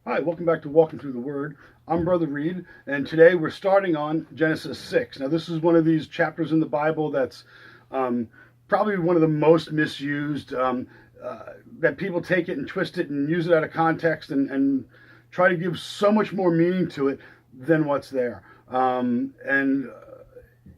Hi, welcome back to Walking Through the Word. I'm Brother Reed, and today we're starting on Genesis 6. Now, this is one of these chapters in the Bible that's probably one of the most misused, that people take it and twist it and use it out of context and try to give so much more meaning to it than what's there. And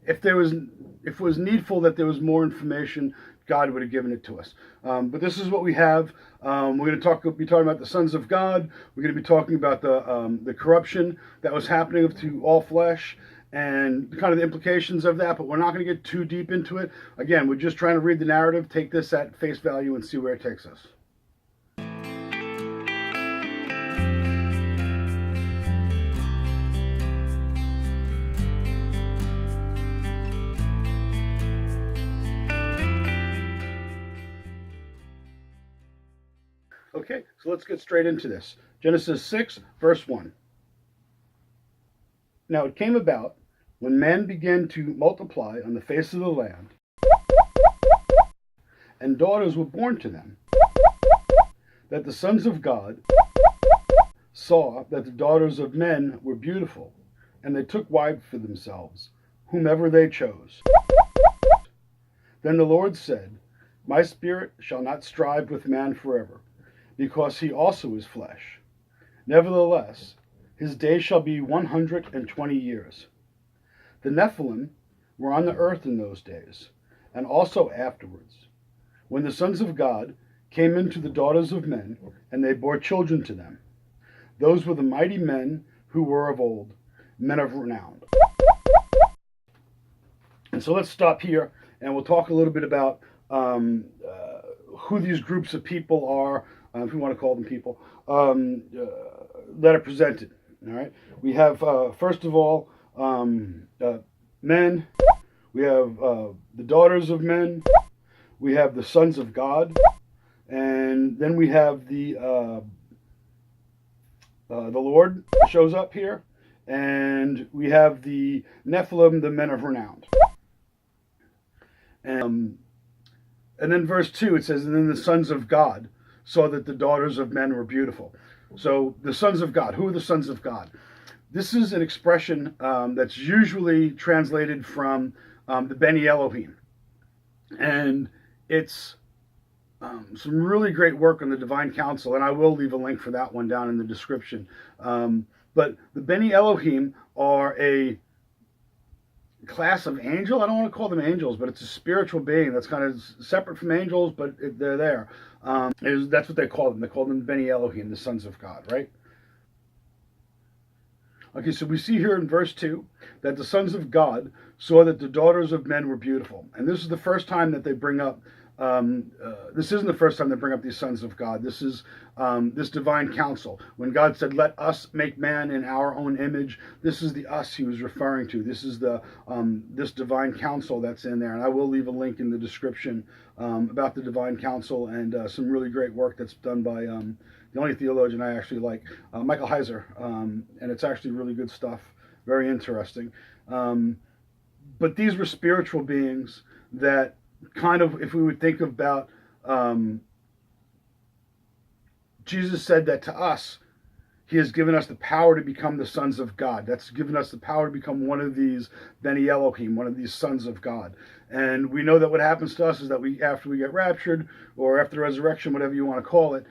if it was needful that there was more information, God would have given it to us. But this is what we have. We're going to be talking about the sons of God. We're going to be talking about the corruption that was happening to all flesh and kind of the implications of that. But we're not going to get too deep into it. Again, we're just trying to read the narrative, take this at face value, and see where it takes us. Okay, so let's get straight into this. Genesis 6, verse 1. Now it came about, when men began to multiply on the face of the land, and daughters were born to them, that the sons of God saw that the daughters of men were beautiful, and they took wives for themselves, whomever they chose. Then the Lord said, My spirit shall not strive with man forever, because he also is flesh. Nevertheless, his days shall be 120 years. The Nephilim were on the earth in those days, and also afterwards, when the sons of God came into the daughters of men, and they bore children to them. Those were the mighty men who were of old, men of renown. And so let's stop here, and we'll talk a little bit about who these groups of people are, if you want to call them people, that are presented. All right, we have first of all men. We have the daughters of men. We have the sons of God, and then we have the Lord shows up here, and we have the Nephilim, the men of renown. And then verse 2, it says, and then the sons of God saw that the daughters of men were beautiful. So the sons of God, who are the sons of God? This is an expression that's usually translated from the bene Elohim. And it's some really great work on the Divine Council, and I will leave a link for that one down in the description. But the bene Elohim are a class of angel. I don't want to call them angels, but it's a spiritual being that's kind of separate from angels, but they're there. That's what they call them. They call them bene Elohim, the sons of God, right? Okay, so we see here in verse 2 that the sons of God saw that the daughters of men were beautiful. And this is the first time that they bring up, this isn't the first time they bring up these sons of God. This is this divine council. When God said, let us make man in our own image, this is the us he was referring to. This is the this divine council that's in there. And I will leave a link in the description about the divine council and some really great work that's done by the only theologian I actually like, Michael Heiser. And it's actually really good stuff, very interesting. But these were spiritual beings that kind of, if we would think about, Jesus said that to us, he has given us the power to become the sons of God. That's given us the power to become one of these bene Elohim, one of these sons of God. And we know that what happens to us is that after we get raptured, or after the resurrection, whatever you want to call it,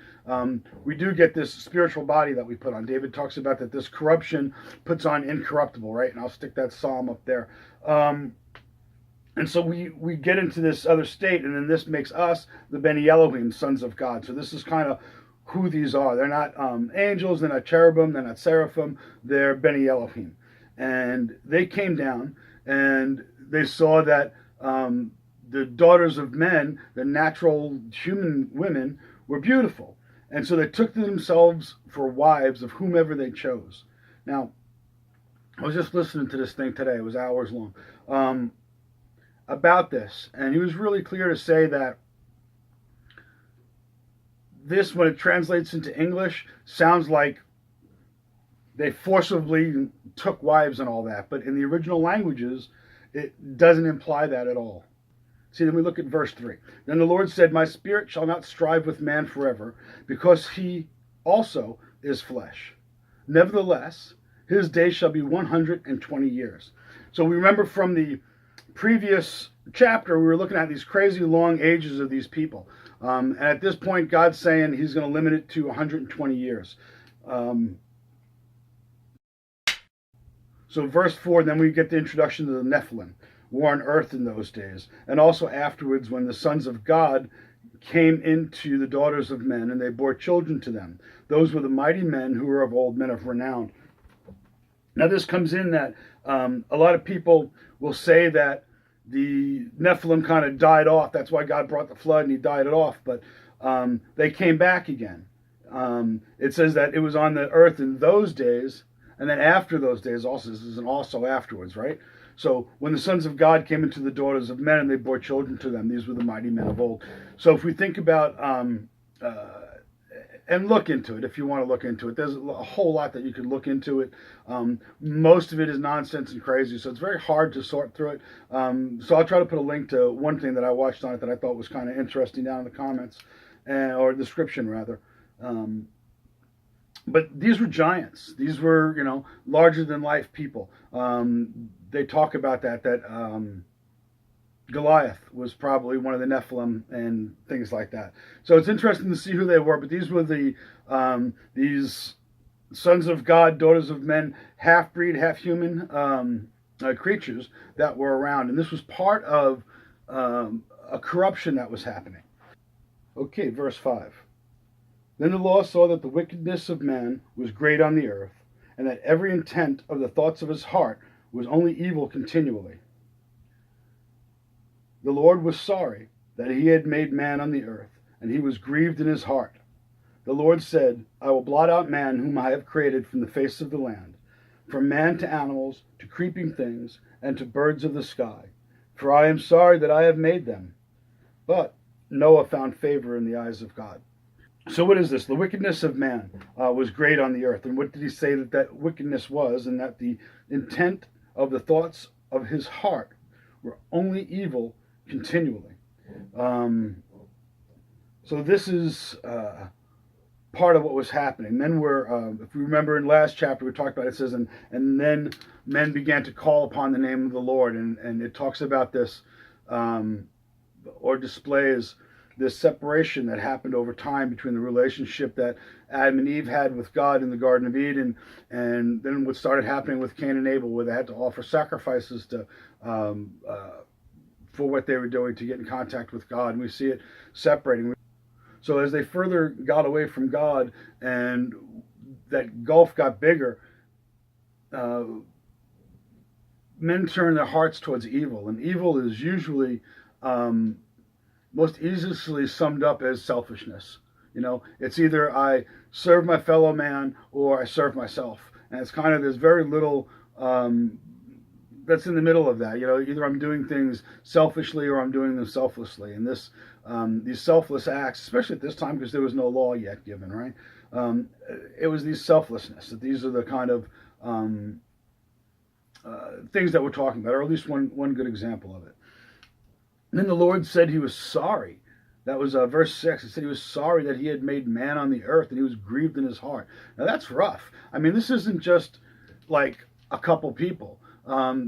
we do get this spiritual body that we put on. David talks about that this corruption puts on incorruptible, right? And I'll stick that psalm up there. And so we get into this other state, and then this makes us the bene Elohim, sons of God. So this is kind of who these are. They're not angels, they're not cherubim, they're not seraphim, they're bene Elohim. And they came down, and they saw that the daughters of men, the natural human women, were beautiful. And so they took to themselves for wives of whomever they chose. Now, I was just listening to this thing today. It was hours long. About this, and he was really clear to say that this, when it translates into English, sounds like they forcibly took wives and all that, but in the original languages, it doesn't imply that at all. See, then we look at verse 3. Then the Lord said, My spirit shall not strive with man forever, because he also is flesh. Nevertheless, his days shall be 120 years. So we remember from the previous chapter, we were looking at these crazy long ages of these people. And at this point, God's saying he's going to limit it to 120 years. So verse 4, then we get the introduction to the Nephilim, war on earth in those days. And also afterwards, when the sons of God came into the daughters of men, and they bore children to them. Those were the mighty men who were of old, men of renown. Now this comes in that a lot of people will say that the Nephilim kind of died off. That's why God brought the flood and he died it off. But they came back again. It says that it was on the earth in those days, and then after those days also. This is an also afterwards, right? So when the sons of God came into the daughters of men and they bore children to them, these were the mighty men of old. So if we think about and look into it if you want to look into it. There's a whole lot that you could look into it. Most of it is nonsense and crazy, so it's very hard to sort through it. So I'll try to put a link to one thing that I watched on it that I thought was kind of interesting down in the comments, or description rather. But these were giants. These were, larger than life people. They talk about that Goliath was probably one of the Nephilim and things like that. So it's interesting to see who they were. But these were these sons of God, daughters of men, half-breed, half-human creatures that were around. And this was part of a corruption that was happening. Okay, verse 5. Then the Lord saw that the wickedness of man was great on the earth, and that every intent of the thoughts of his heart was only evil continually. The Lord was sorry that he had made man on the earth, and he was grieved in his heart. The Lord said, I will blot out man whom I have created from the face of the land, from man to animals, to creeping things, and to birds of the sky, for I am sorry that I have made them. But Noah found favor in the eyes of God. So what is this? The wickedness of man was great on the earth. And what did he say that wickedness was? And that the intent of the thoughts of his heart were only evil continually. So this is part of what was happening. Men were, if we remember in last chapter, we talked about it, says, and then men began to call upon the name of the Lord. And it talks about this, or displays this separation that happened over time between the relationship that Adam and Eve had with God in the Garden of Eden, and then what started happening with Cain and Abel, where they had to offer sacrifices to for what they were doing to get in contact with God. And we see it separating. So as they further got away from God and that gulf got bigger, men turn their hearts towards evil. And evil is usually most easily summed up as selfishness. It's either I serve my fellow man or I serve myself. And it's kind of, there's very little that's in the middle of that. Either I'm doing things selfishly or I'm doing them selflessly. And these selfless acts, especially at this time because there was no law yet given, right? It was these selflessness, that these are the kind of things that we're talking about, or at least one good example of it. And then the Lord said he was sorry. That was verse 6. It said he was sorry that he had made man on the earth, and he was grieved in his heart. Now that's rough. I mean, this isn't just like a couple people.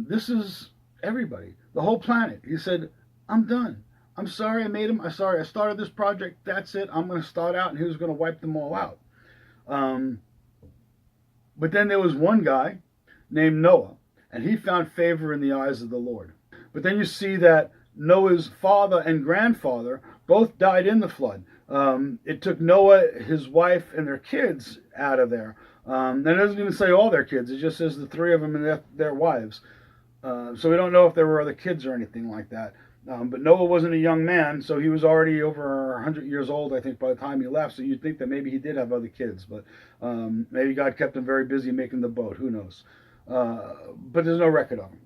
This is everybody, the whole planet. He said, I'm done. I'm sorry I made him. I'm sorry I started this project. That's it. I'm going to start out, and he was going to wipe them all out. But then there was one guy named Noah, and he found favor in the eyes of the Lord. But then you see that Noah's father and grandfather both died in the flood. It took Noah, his wife, and their kids out of there. And it doesn't even say all their kids. It just says the three of them and their wives. So we don't know if there were other kids or anything like that. But Noah wasn't a young man, so he was already over 100 years old, I think, by the time he left. So you'd think that maybe he did have other kids. But maybe God kept him very busy making the boat. Who knows? But there's no record of him.